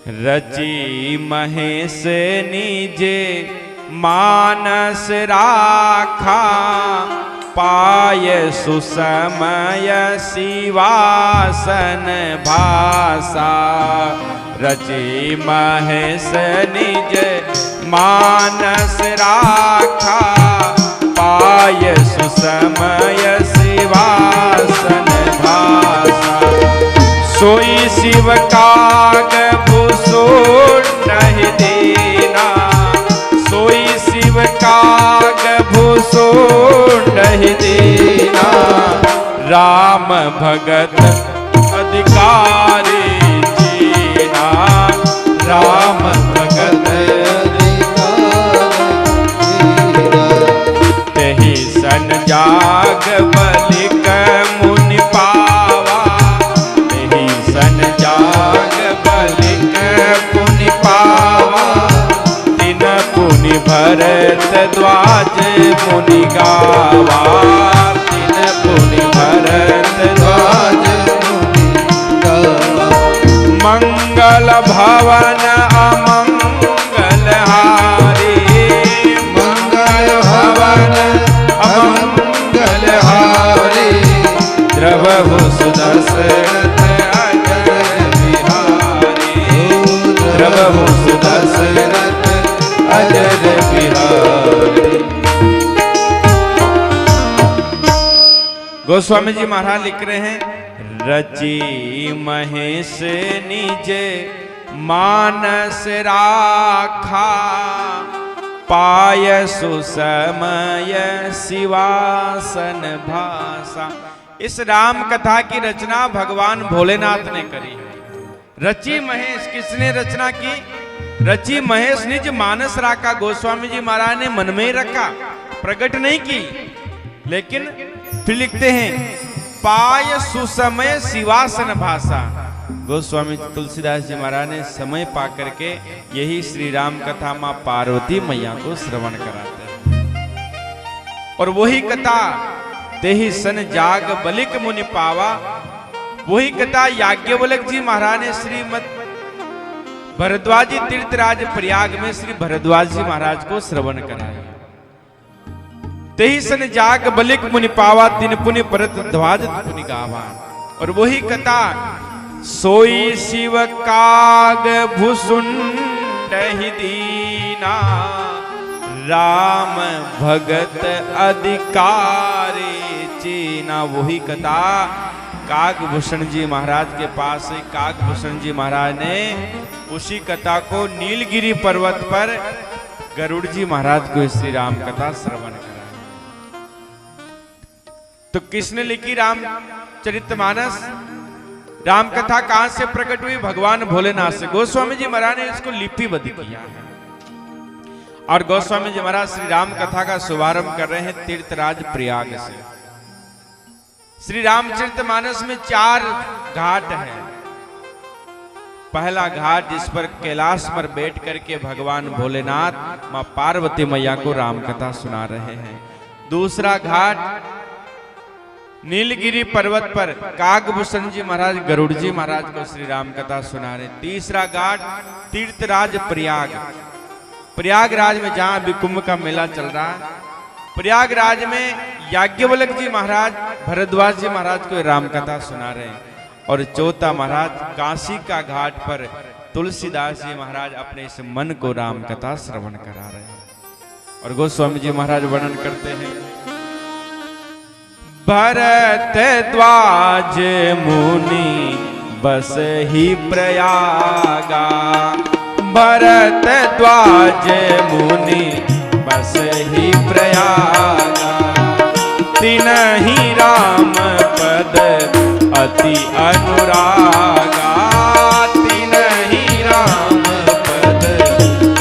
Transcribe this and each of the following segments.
रची महेश निजे मानस राखा, पाय सुसमय शिवासन भाषा। रची महेश निज मानस राखा, पाय सुसमय शिवासन भाषा। सोई शिव काग भूषण नहीं देना, सोई शिव काग भूषण नहीं देना। राम भगत अधिकारी जीना, राम भगत तेहि सन जाग बलिक मुनि पावा, तेहि सन जाग बलिक पुनि पावा। तिन पुनि भरत द्वाज मुनि गावा, तिन पुनि भरत द्वाज मुनि गावा। मंगल भवन अमंगल हारी, मंगल भवन अमंगल हारी। द्रवहु सुदशरथ अजर बिहारी, द्रवहु सुदशरथ अजर बिहारी। गोस्वामी जी महाराज लिख रहे हैं, रची महेश निज मानस राखा, पाय सुसमय शिवासन भाषा। इस राम कथा की रचना भगवान भोलेनाथ ने करी है। रची महेश किसने रचना की? रची महेश निज मानस राखा, गोस्वामी जी महाराज ने मन में रखा, प्रकट नहीं की। लेकिन फिर लिखते हैं, पाय सुसमय शिवासन भाषा। गोस्वामी तुलसीदास जी महाराज ने समय पा करके यही श्री राम कथा मां पार्वती मैया को श्रवण कराते हैं। और वही कथा तेहि सन जाग बलिक मुनि पावा, वही कथा याज्ञवल्क्य जी महाराज ने श्रीमद भरद्वाजी तीर्थराज प्रयाग में श्री भरद्वाज जी महाराज को श्रवण कराया। तेहि सन जाग बलिक मुनि पावा, तिन पुनि भरत ध्वज पुनि गावा। और वही कथा सोई शिव काग भूषण नहीं दीना, राम भगत अधिकारी चीना। वही कथा कागभूषण जी महाराज के पास, कागभूषण जी महाराज ने उसी कथा को नीलगिरी पर्वत पर गरुड़ जी महाराज को श्री राम कथा श्रवण कराया। तो किसने लिखी रामचरितमानस? राम कथा कहां से प्रकट हुई? भगवान भोलेनाथ से। गोस्वामी जी महाराज ने इसको लिपिबद्ध किया है। और गोस्वामी जी महाराज श्री राम कथा का शुभारंभ कर रहे हैं तीर्थराज प्रयाग से। श्री रामचरितमानस में 4 घाट हैं। पहला घाट जिस पर कैलाश पर बैठ करके भगवान भोलेनाथ मां पार्वती मैया को राम कथा सुना रहे हैं। दूसरा घाट नीलगिरी पर्वत पर कागभूषण जी महाराज गरुड़ जी महाराज को श्री राम कथा सुना रहे। तीसरा घाट तीर्थराज प्रयाग, प्रयागराज में जहां अभी कुंभ का मेला चल रहा है, प्रयागराज में याज्ञवल्क्य जी महाराज भरद्वाज जी महाराज को राम कथा सुना रहे हैं। और चौथा महाराज काशी का घाट पर तुलसीदास जी महाराज अपने इस मन को राम कथा श्रवण करा रहे हैं। और गोस्वामी जी महाराज वर्णन करते हैं, भरद्वाज मुनि बस ही प्रयागा, भरद्वाज मुनि बस ही प्रयागा। तिनहि राम पद अति अनुरागा, तिनहि राम पद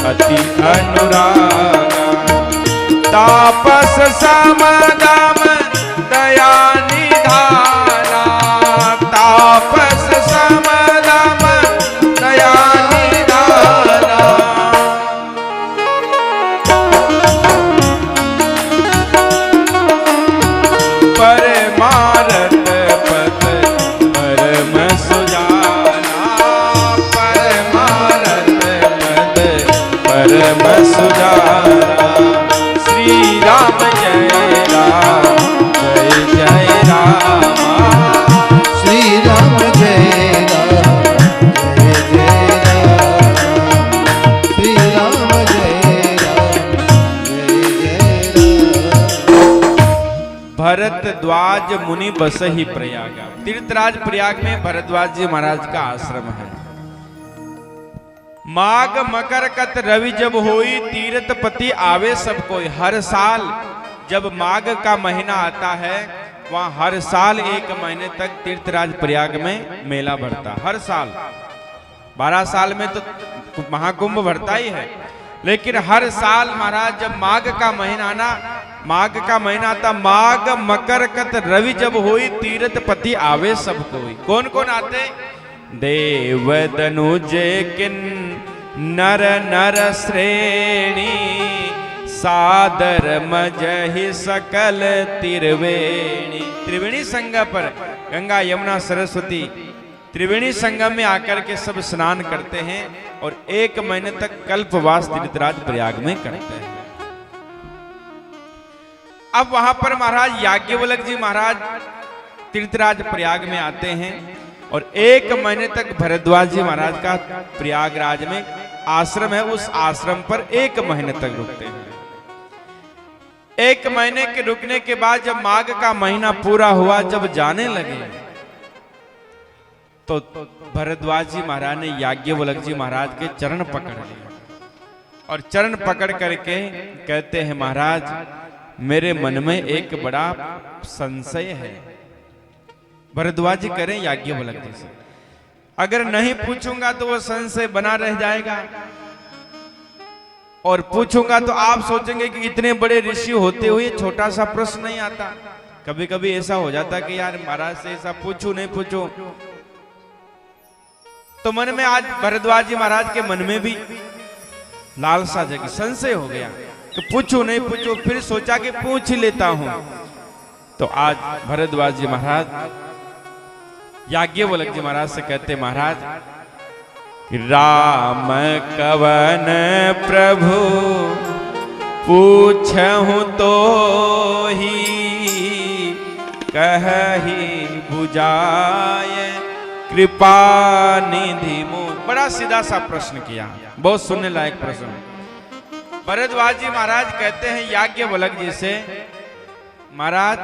अति अनुरागा। तापस समदम दया निधाना, तापस समदम दया निधाना। परमारत पद परम सुजाना, परमारत भरद्वाज मुनि बसहि प्रयागा। तीर्थराज प्रयाग में भरद्वाज जी महाराज का आश्रम है। माघ मकर कत रवि जब होई, तीर्थपति आवे सब कोई। हर साल जब माघ का महीना आता है, वहां हर साल 1 महीने तक तीर्थराज प्रयाग में मेला भरता। हर साल 12 साल में तो महाकुंभ भरता ही है, लेकिन हर साल महाराज जब माघ का महीना आना, माघ का महीना आता, माघ मकर कत रवि जब होई, तीर्थपति आवे सब कोई। कौन कौन आते? देव दनुज किन नर नर श्रेणी, सादर मजहि सकल त्रिवेणी। त्रिवेणी संगम पर गंगा यमुना सरस्वती त्रिवेणी संगम में आकर के सब स्नान करते हैं और 1 महीने तक कल्पवास तीर्थराज प्रयाग में करते हैं। अब वहां पर महाराज याज्ञवल्क्य जी महाराज तीर्थराज प्रयाग में आते हैं और 1 महीने तक भरद्वाज जी महाराज का प्रयागराज में आश्रम है। उस आश्रम पर 1 महीने तक रुकते हैं। 1 महीने के रुकने के बाद जब माघ का महीना पूरा हुआ, जब जाने लगे, तो भरद्वाज जी महाराज ने याज्ञवल्क्य जी महाराज के चरण पकड़ लिए और चरण पकड़ करके कहते हैं, महाराज मेरे मन में एक बड़ा संशय है। भरद्वाज जी करें याज्ञवल्क्य जी से, अगर नहीं पूछूंगा तो वो संशय बना रह जाएगा, और पूछूंगा तो आप सोचेंगे कि इतने बड़े ऋषि होते हुए छोटा सा प्रश्न नहीं आता। कभी कभी ऐसा हो जाता कि यार महाराज से ऐसा पूछू नहीं पूछू, तो मन में आज भरद्वाज जी महाराज के मन में भी लालसा जगी, संशय हो गया कि पूछू नहीं पूछू, फिर सोचा कि पूछ ही लेता हूं। तो आज भरद्वाज जी महाराज याज्ञवल्क्य जी महाराज से कहते, महाराज राम कवन प्रभु पूछहु तो ही, कहि बुझाय कृपा निधि मोह। बड़ा सीधा सा प्रश्न किया, बहुत सुनने लायक प्रश्न। भरद्वाज जी महाराज कहते हैं याज्ञवल्क्य जी से, महाराज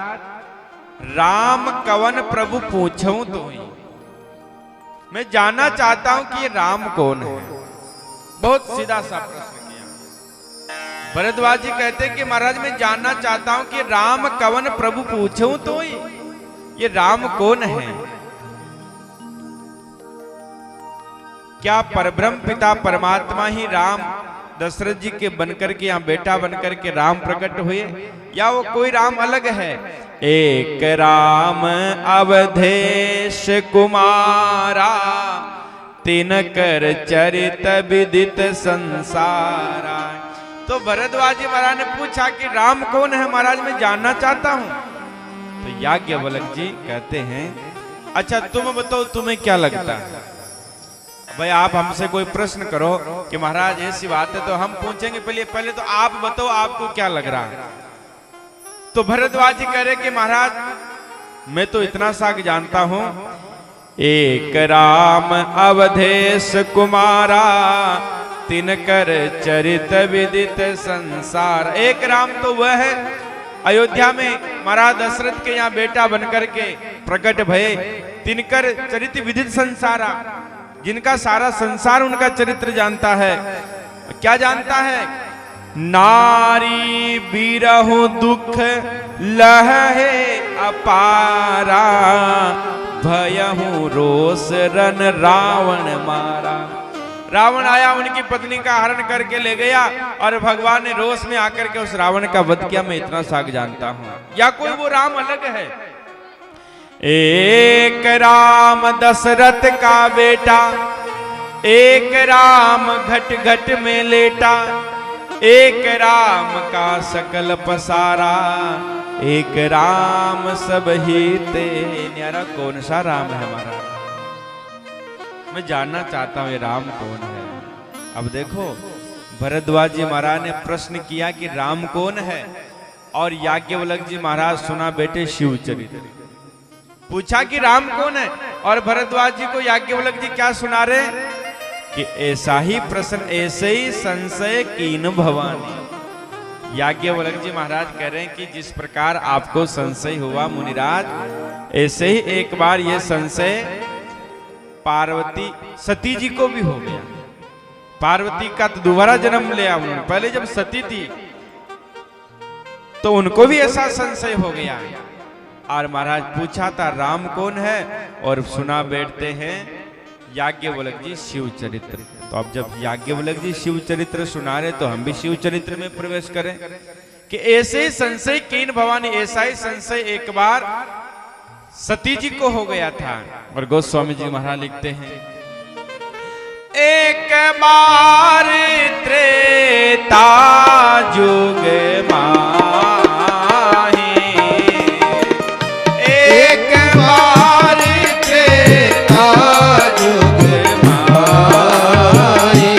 राम कवन प्रभु पूछूं तो ही, मैं जानना चाहता हूं कि ये राम कौन है। बहुत सीधा सा प्रश्न किया। भरद्वाज जी कहते हैं कि महाराज मैं जानना चाहता हूं कि राम कवन प्रभु पूछूं तो ही, ये राम कौन है। क्या परब्रह्म पिता परमात्मा ही राम दशरथ जी के बनकर के यहाँ बेटा बनकर के राम प्रकट हुए, या वो कोई राम अलग है? एक राम अवधेश कुमारा, तिनकर चरित विदित संसारा। तो भरद्वाज जी महाराज ने पूछा कि राम कौन है महाराज, मैं जानना चाहता हूं। तो याज्ञवल्क्य जी कहते हैं, अच्छा तुम बताओ तुम्हें क्या लगता है। भाई आप हमसे कोई प्रश्न करो कि महाराज ऐसी बात है तो हम पूछेंगे, पहले तो आप बताओ आपको क्या लग रहा है। तो भरद्वाज जी कह रहे कि महाराज मैं तो इतना सा जानता हूं, एक राम अवधेश कुमारा, तिनकर चरित विदित संसार। एक राम तो वह है अयोध्या में महाराज दशरथ के यहाँ बेटा बनकर के प्रकट भये, तिनकर चरित विदित संसारा, जिनका सारा संसार उनका चरित्र जानता है। क्या जानता है? नारी बिरहु दुख लहे अपारा, भयहु रोष रन रावण मारा। रावण आया, उनकी पत्नी का हरण करके ले गया और भगवान ने रोष में आकर के उस रावण का वध किया। मैं इतना साग जानता हूं। या कोई वो राम अलग है? एक राम दशरथ का बेटा, एक राम घट घट में लेटा, एक राम का सकल पसारा, एक राम सब ही ते न्यारा। कौन सा राम है हमारा? मैं जानना चाहता हूं ये राम कौन है। अब देखो भरद्वाज जी महाराज ने प्रश्न किया कि राम कौन है, और याज्ञवल्क्य जी महाराज सुना बेटे शिवचरित्र। पूछा कि राम कौन है, और भरद्वाज जी को याज्ञवल्क्य जी क्या सुना रहे कि ऐसा ही प्रश्न ऐसे ही संशय कीन भवानी। याज्ञवल्क्य जी महाराज कह रहे हैं कि जिस प्रकार आपको संशय हुआ मुनिराज, ऐसे ही एक बार ये संशय पार्वती सती जी को भी हो गया। पार्वती का तो दोबारा जन्म लिया उन्होंने, पहले जब सती थी तो उनको भी ऐसा संशय हो गया। और महाराज पूछा था राम कौन है, और सुना बैठते हैं याज्ञवल्क्य जी शिव चरित्र। तो अब जब याज्ञवल्क्य जी शिव चरित्र सुना रहे तो हम भी शिव चरित्र में प्रवेश करें कि ऐसे ही संशय कीन भवानी, ऐसा ही संशय एक बार सती जी को हो गया था। और गोस्वामी जी महाराज लिखते हैं, एक बार त्रेता जुग माही, एक बार त्रेता जुग माही,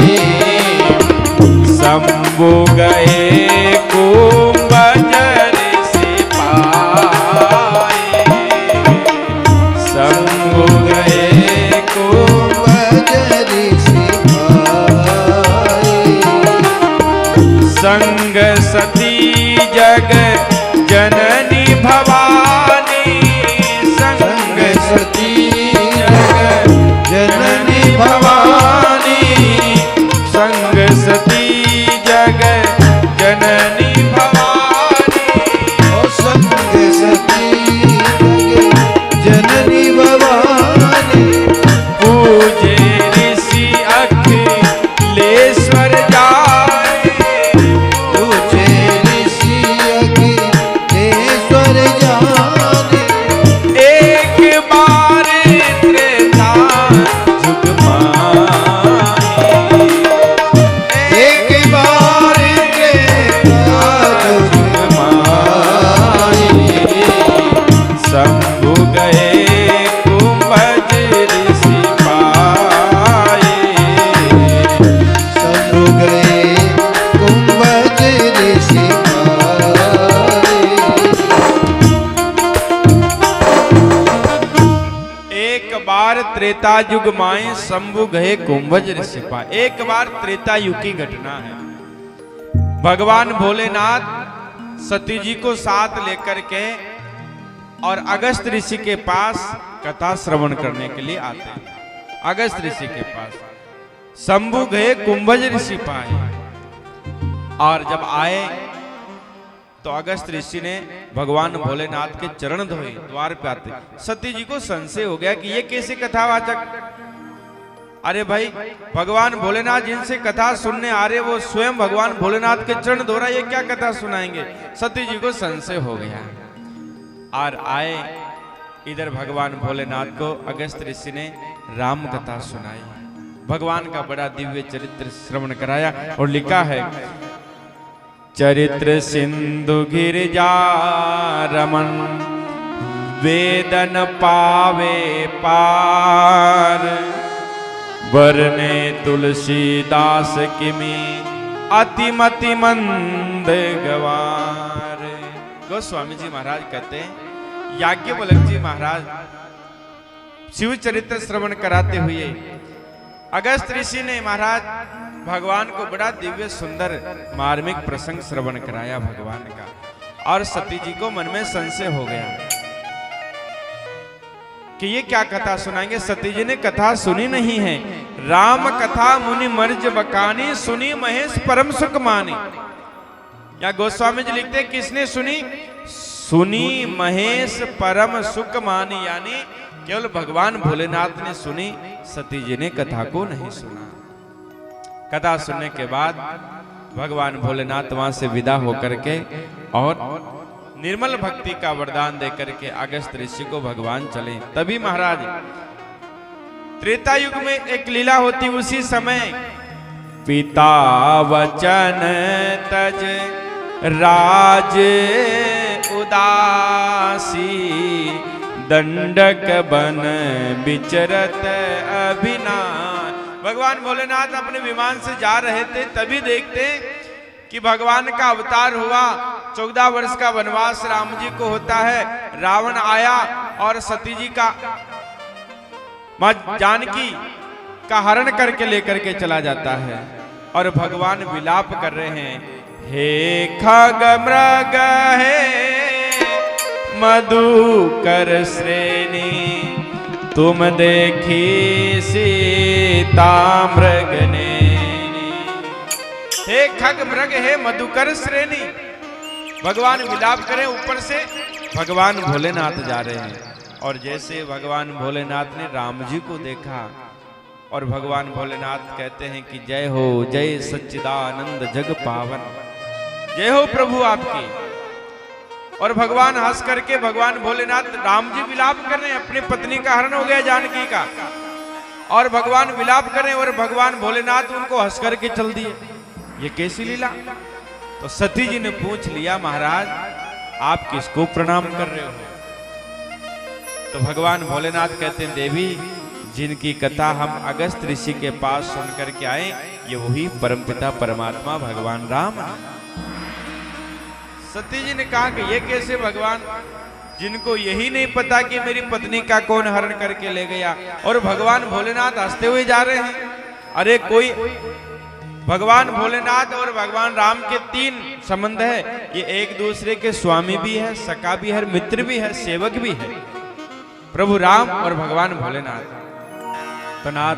शंभु गए कुंभजर सिपाही, शंभु गए संग सती जग जननी भवानी, संग सती जग जननी भवानी, संग सती जग जननी भवानी, ओ संग सती जग जननी भवानी, पूजे ऋषि अखिलेश्वर त्रेता युग माए शंभु गए कुंभज ऋषिपा। एक बार त्रेता युग की घटना है। भगवान भोलेनाथ सती जी को साथ लेकर के और अगस्त ऋषि के पास कथा श्रवण करने के लिए आते हैं। अगस्त ऋषि के पास शंभु गए कुंभज ऋषि पाए, और जब आए तो अगस्त ऋषि ने भगवान भोलेनाथ के चरण धोए। द्वार पे आते सती जी को संशय हो गया कि ये कैसे कथावाचक, अरे भाई भगवान भोलेनाथ जिनसे कथा सुनने आ रहे वो स्वयं भगवान भोलेनाथ के चरण धो रहा, ये क्या कथा सुनाएंगे। सती जी को संशय हो गया और आए इधर भगवान भोलेनाथ को अगस्त ऋषि ने राम कथा सुनाई, भगवान का बड़ा दिव्य चरित्र श्रवण कराया और लिखा है, चरित्र सिंधु गिरिजा रमन वेदन पावे पार, वरने तुलसीदास किमी अतिमति मंद गवार। गोस्वामी जी महाराज कहते हैं याज्ञवल्क्य जी महाराज शिव चरित्र श्रवण कराते हुए अगस्त ऋषि ने महाराज भगवान को बड़ा दिव्य सुंदर मार्मिक प्रसंग श्रवण कराया भगवान का, और सती जी को मन में संशय हो गया कि ये क्या कथा सुनाएंगे। सती जी ने कथा सुनी नहीं है। राम कथा मुनि मर्ज बकानी, सुनी महेश परम सुख मानी। या गोस्वामी जी लिखते किसने सुनी? सुनी महेश परम सुख मानी, यानी केवल भगवान भोलेनाथ ने सुनी, सती जी ने कथा को नहीं सुना। कथा सुनने के बाद भगवान भोलेनाथ वहां से विदा होकर के और निर्मल भक्ति का वरदान देकर के अगस्त ऋषि को भगवान चले। तभी महाराज त्रेता युग में एक लीला होती, उसी समय पिता वचन तज राज उदासी, दंडक बन विचरत अभिनाश। भगवान भोलेनाथ अपने विमान से जा रहे थे, तभी देखते कि भगवान का अवतार हुआ। 14 वर्ष का वनवास राम जी को होता है। रावण आया और सती जी का मां जानकी का हरण करके लेकर के चला जाता है, और भगवान विलाप कर रहे हैं, हे खग मृग हे मधुकर श्रेणी, तुम देखी सीता मृग नैनी। हे खग मृग हे मधुकर श्रेणी, भगवान विलाप करें, ऊपर से भगवान भोलेनाथ जा रहे हैं। और जैसे भगवान भोलेनाथ ने राम जी को देखा और भगवान भोलेनाथ कहते हैं कि जय हो, जय सच्चिदानंद जग पावन, जय हो प्रभु आपकी। और भगवान हंस करके, भगवान भोलेनाथ, राम जी विलाप कर रहे हैं, अपनी पत्नी का हरण हो गया जानकी का, और भगवान विलाप कर रहे हैं और भगवान भोलेनाथ उनको हंस करके चल दिए। ये कैसी लीला? तो सती जी ने पूछ लिया, महाराज आप किसको प्रणाम कर रहे हो? तो भगवान भोलेनाथ कहते हैं, देवी जिनकी कथा हम अगस्त ऋषि के पास सुन करके आए, ये वही परमपिता परमात्मा भगवान राम है। सती जी ने कहा कि ये कैसे भगवान, जिनको यही नहीं पता कि मेरी पत्नी का कौन हरण करके ले गया, और भगवान भोलेनाथ हंसते हुए जा रहे हैं। अरे कोई भगवान भोलेनाथ और भगवान राम के तीन संबंध है, ये एक दूसरे के स्वामी भी है, सखा भी है, मित्र भी है, सेवक भी है, प्रभु राम और भगवान भोलेनाथ। तो नाथ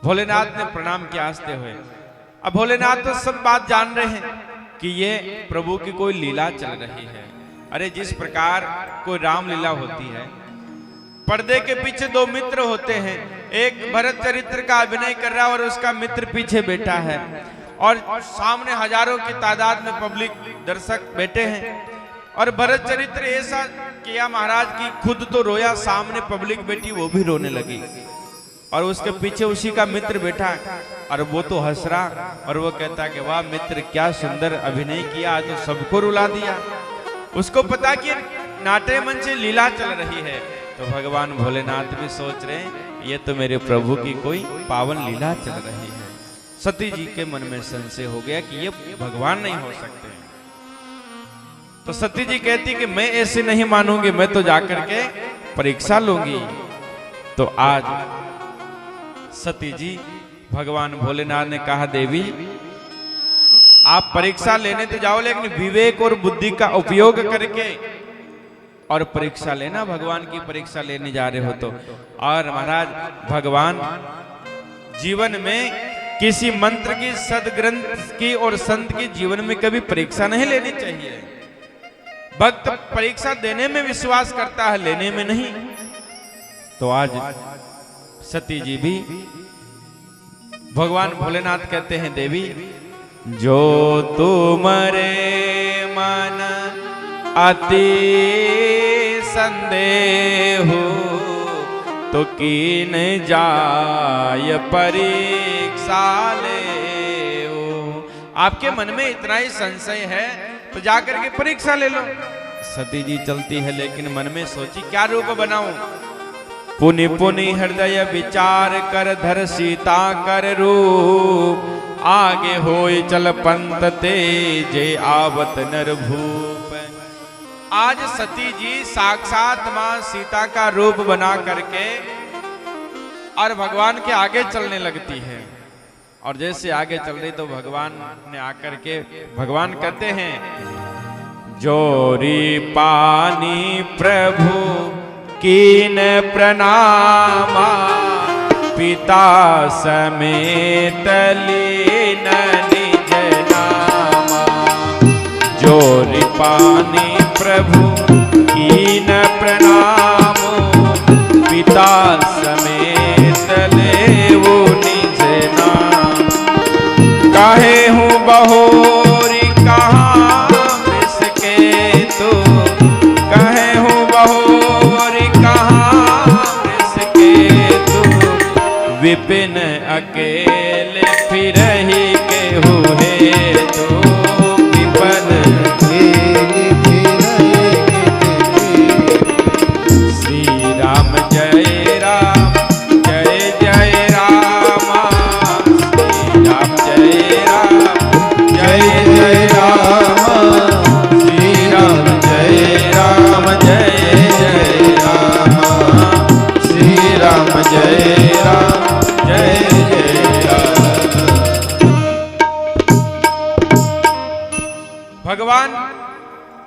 भोलेनाथ ने प्रणाम किया हंसते हुए। अब भोलेनाथ तो सब बात जान रहे हैं कि ये प्रभु की कोई लीला चल रही है। अरे जिस प्रकार कोई राम लीला होती है, पर्दे के पीछे दो मित्र होते हैं, एक भरत चरित्र का अभिनय कर रहा है और उसका मित्र पीछे बैठा है, और सामने हजारों की तादाद में पब्लिक दर्शक बैठे हैं। और भरत चरित्र ऐसा किया महाराज की खुद तो रोया, सामने पब्लिक बैठी वो भी रोने लगी, और उसके पीछे उसी का मित्र बैठा और वो तो हंस रहा, और वो कहता कि वाह मित्र क्या सुंदर अभिनय किया, आज तो सबको रुला दिया। उसको पता कि नाट्य मंच से लीला चल रही है। तो भगवान भोलेनाथ भी सोच रहे हैं ये तो मेरे प्रभु की कोई पावन लीला चल रही है। सती जी के मन में संशय हो गया कि ये भगवान नहीं हो सकते। तो सती जी कहती कि मैं ऐसे नहीं मानूंगी, मैं तो जाकर के परीक्षा लूंगी। तो आज सती जी, भगवान भोलेनाथ ने कहा देवी आप परीक्षा लेने तो जाओ, लेकिन विवेक और बुद्धि का उपयोग करके और परीक्षा लेना, भगवान की परीक्षा लेने जा रहे हो तो। और महाराज भगवान जीवन में किसी मंत्र की, सदग्रंथ की और संत की जीवन में कभी परीक्षा नहीं लेनी चाहिए। भक्त परीक्षा देने में विश्वास करता है, लेने में नहीं। तो आज सती जी भी, भगवान भोलेनाथ कहते हैं देवी जो तुमरे मन अति संदेह तो कीन जाय परीक्षा ले। आपके मन में इतना ही संशय है तो जाकर के परीक्षा ले लो। सती जी चलती है, लेकिन मन में सोची क्या रूप बनाऊं। पुनि पुनि हृदय विचार कर धर सीता कर रूप, आगे होय चल पंत तेजे आवत नर भूप। आज सती जी साक्षात मां सीता का रूप बना करके और भगवान के आगे चलने लगती है। और जैसे आगे चल रही तो भगवान ने आकर के, भगवान कहते हैं जोरी पानी प्रभु कीन प्रणामा, पिता समेत लीन निज नामा। जोरी पानी प्रभु कीन प्रणामो, पिता समेत लेवो निज नाम। काहे हूँ बहोरी कहाँ इसके तो, कहे हूँ बहोरी कहाँ इसके तो, विपिन अकेले फिर ही के हुए तो, विपिन अकेले फिर श्री राम जय राम जय जय राम, श्री राम जय राम जय जय राम, श्री राम जय राम जय जय राम, श्री राम जय राम जय भगवान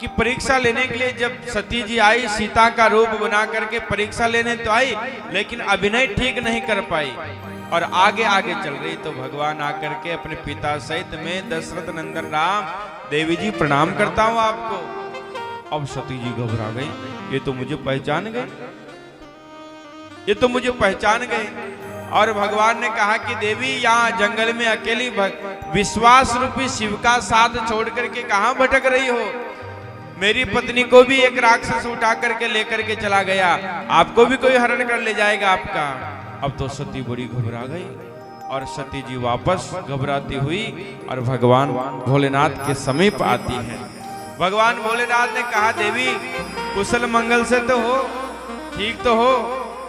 की परीक्षा लेने के लिए जब सती जी आई, सीता का रूप बना करके परीक्षा लेने तो आई, लेकिन अभिनय ठीक नहीं कर पाई और आगे आगे चल रही। तो भगवान आकर के अपने पिता सहित में दशरथ नंदन राम, देवी जी प्रणाम करता हूं आपको। अब सती जी घबरा गई, ये तो मुझे पहचान गए, ये तो मुझे पहचान गए। और भगवान ने कहा कि देवी यहाँ जंगल में अकेली विश्वास रूपी शिव का साथ छोड़ करके कहां भटक रही हो? मेरी पत्नी को भी एक राक्षस उठा करके लेकर के चला गया, आपको भी कोई हरण कर ले जाएगा आपका। अब तो सती बड़ी घबरा गई और सती जी वापस घबराती हुई और भगवान भोलेनाथ के समीप आती है। भगवान भोलेनाथ ने कहा, देवी कुशल मंगल से तो हो, ठीक तो हो,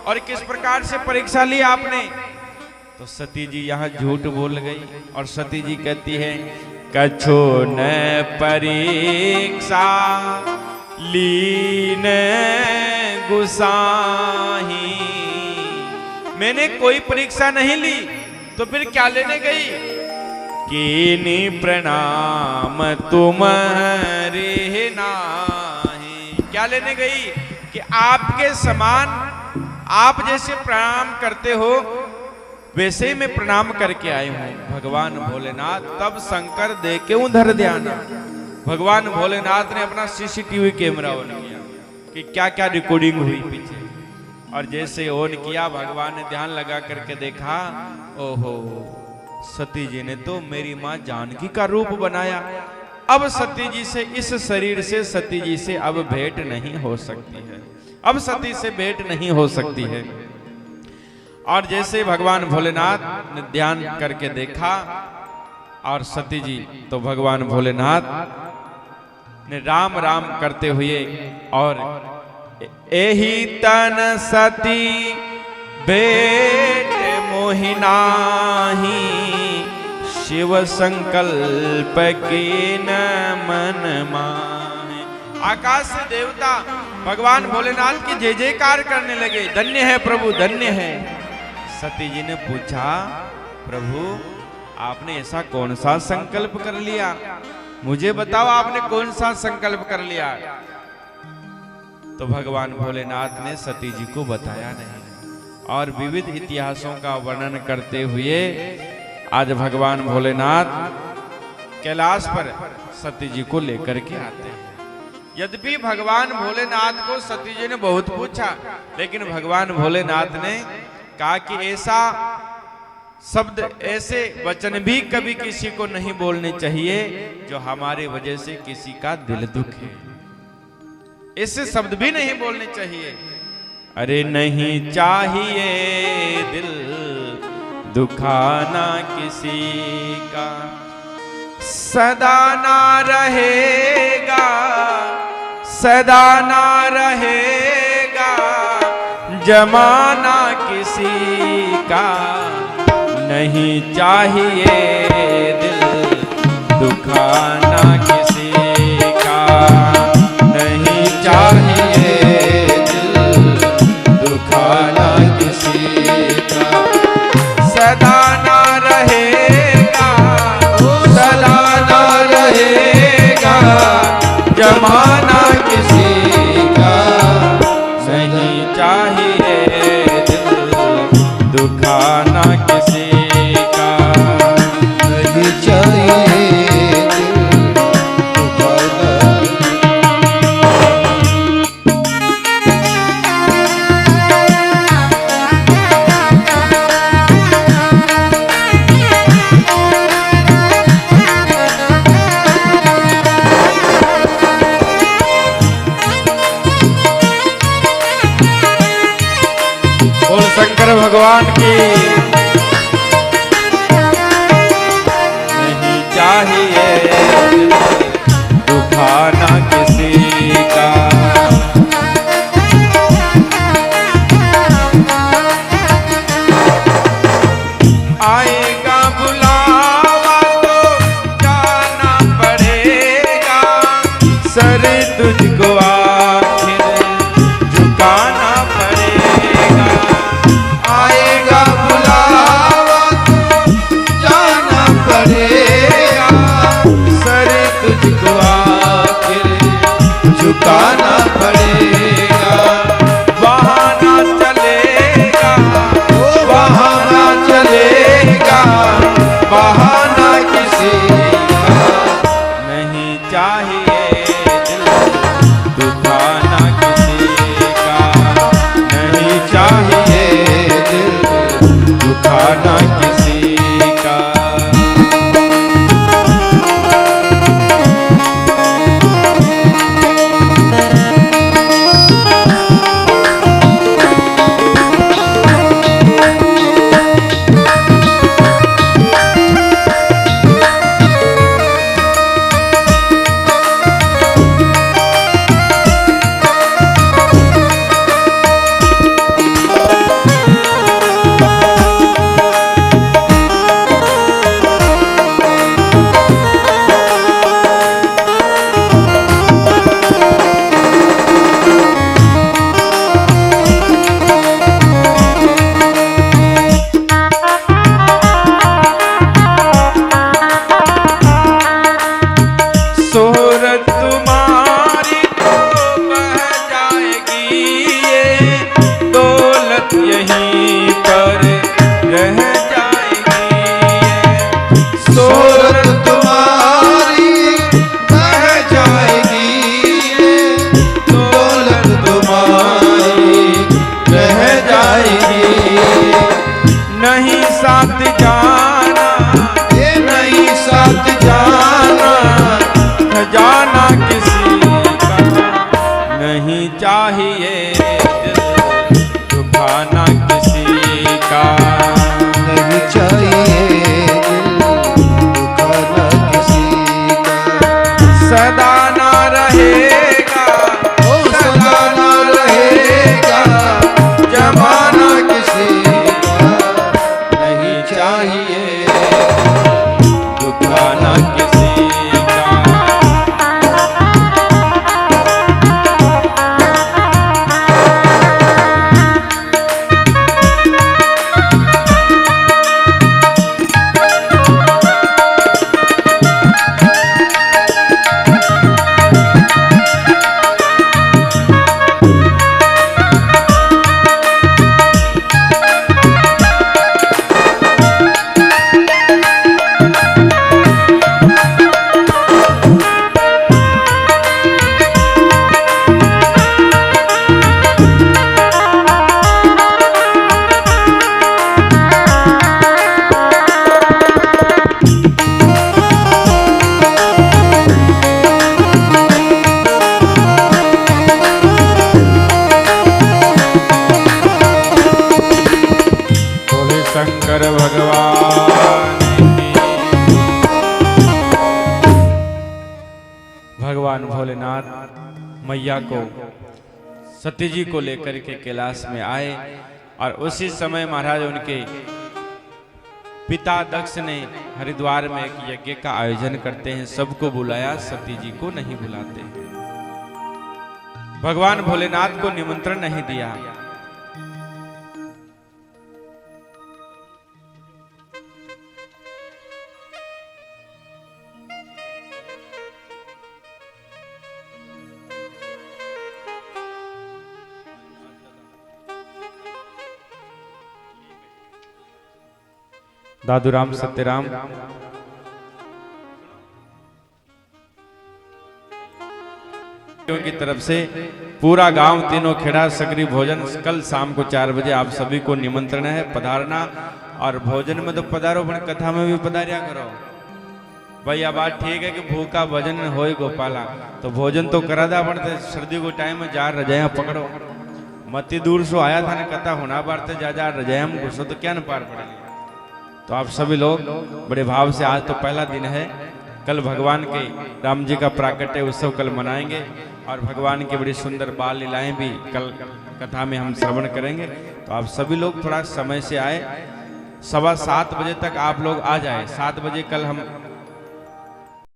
और किस प्रकार से परीक्षा ली आपने? तो सती जी यहाँ झूठ बोल गई और सती जी कहती है, कछु न परीक्षा लीन गुसाही, मैंने कोई परीक्षा नहीं ली, तो फिर क्या लेने गई? कीनी प्रणाम तुम्हारे नाही, क्या लेने गई? कि आपके समान, आप जैसे प्रणाम करते हो वैसे ही मैं प्रणाम करके आई हूं। भगवान भोलेनाथ तब शंकर दे के उधर ध्यान। भगवान भोलेनाथ ने अपना सीसीटीवी कैमरा ऑन किया कि क्या क्या रिकॉर्डिंग हुई पीछे, और जैसे ऑन किया भगवान ने ध्यान लगा करके देखा, ओहो सती जी ने तो मेरी मां जानकी का रूप बनाया। अब सती जी से, इस शरीर से सती जी से अब भेंट नहीं हो सकती है, अब सती से भेंट नहीं हो सकती है। और जैसे भगवान भोलेनाथ ने ध्यान करके देखा और सती जी, तो भगवान भोलेनाथ ने राम राम करते हुए और एही तन सती भेंट मोहिनाही, शिव संकल्प की न मन माहे। आकाश से देवता भगवान भोलेनाथ की जय जयकार करने लगे, धन्य है प्रभु, धन्य है। सती जी ने पूछा, प्रभु आपने ऐसा कौन सा संकल्प कर लिया? मुझे बताओ आपने कौन सा संकल्प कर लिया? तो भगवान भोलेनाथ ने सती जी को बताया नहीं और विविध इतिहासों का वर्णन करते हुए आज भगवान भोलेनाथ कैलाश पर सती जी को लेकर के आते हैं। यद्यपि भगवान भोलेनाथ को सती जी ने बहुत पूछा, लेकिन भगवान भोलेनाथ ने कहा कि ऐसा शब्द, ऐसे वचन भी कभी किसी को नहीं बोलने चाहिए जो हमारे वजह से किसी का दिल दुखे, ऐसे शब्द भी नहीं बोलने चाहिए। अरे नहीं चाहिए दिल दुखाना किसी का, सदा ना रहेगा, सदा ना रहेगा जमाना किसी का, नहीं चाहिए दिल दुखाना किसी का, नहीं चाहिए दिल दुखाना किसी का, सदा ना रहेगा, सदा ना रहेगा जमाना किसी का, नहीं चाहिए दिल दुखाना किसी का, नहीं चाहिए दिल दुखाना। बोल शंकर भगवान की। नहीं चाहिए दुखाना किसी का, आएगा बुलावा तो जाना पड़ेगा, सर तुझको आखिर झुकाना पड़ेगा, आएगा बुलावा तो जाना पड़ेगा, सर तुझको जाना किसी का, नहीं चाहिए दिल दुखाना किसी का। नहीं चाहिए दिल दुखाना किसी का। सदा ना रहेगा, ओ सदा ना रहेगा जमाना किसी का। नहीं चाहिए दुखाना किसी का। शंकर भगवान की। भगवान भोलेनाथ मैया को सती जी को लेकर के कैलाश में आए और उसी समय महाराज उनके पिता दक्ष ने हरिद्वार में एक यज्ञ का आयोजन करते हैं, सबको बुलाया, सती जी को नहीं बुलाते। भगवान भोलेनाथ को निमंत्रण नहीं दिया। दादूराम सत्यराम की तरफ से पूरा गांव तीनों खेड़ा सकरी भोजन कल शाम को 4 बजे आप सभी को निमंत्रण है पधारना। और भोजन में तो पधारो, पण कथा में भी पधारिया करो। भाई अब बात ठीक है कि भूखा भजन होए गोपाला, तो भोजन तो करा था, पण सर्दी को टाइम में 4 रजाया पकड़ो। मती दूर से आया था ना कथा होना बार जा जा रजाया में घुसो तो क्या न पार पड़ेगी। तो आप सभी लोग बड़े भाव से, आज तो पहला दिन है, कल भगवान के राम जी का प्राकट्य उत्सव कल मनाएंगे और भगवान की बड़ी सुंदर बाल लीलाएं भी कल कथा में हम श्रवण करेंगे। तो आप सभी लोग थोड़ा समय से आए, 7:15 बजे तक आप लोग आ जाए। 7 बजे कल हम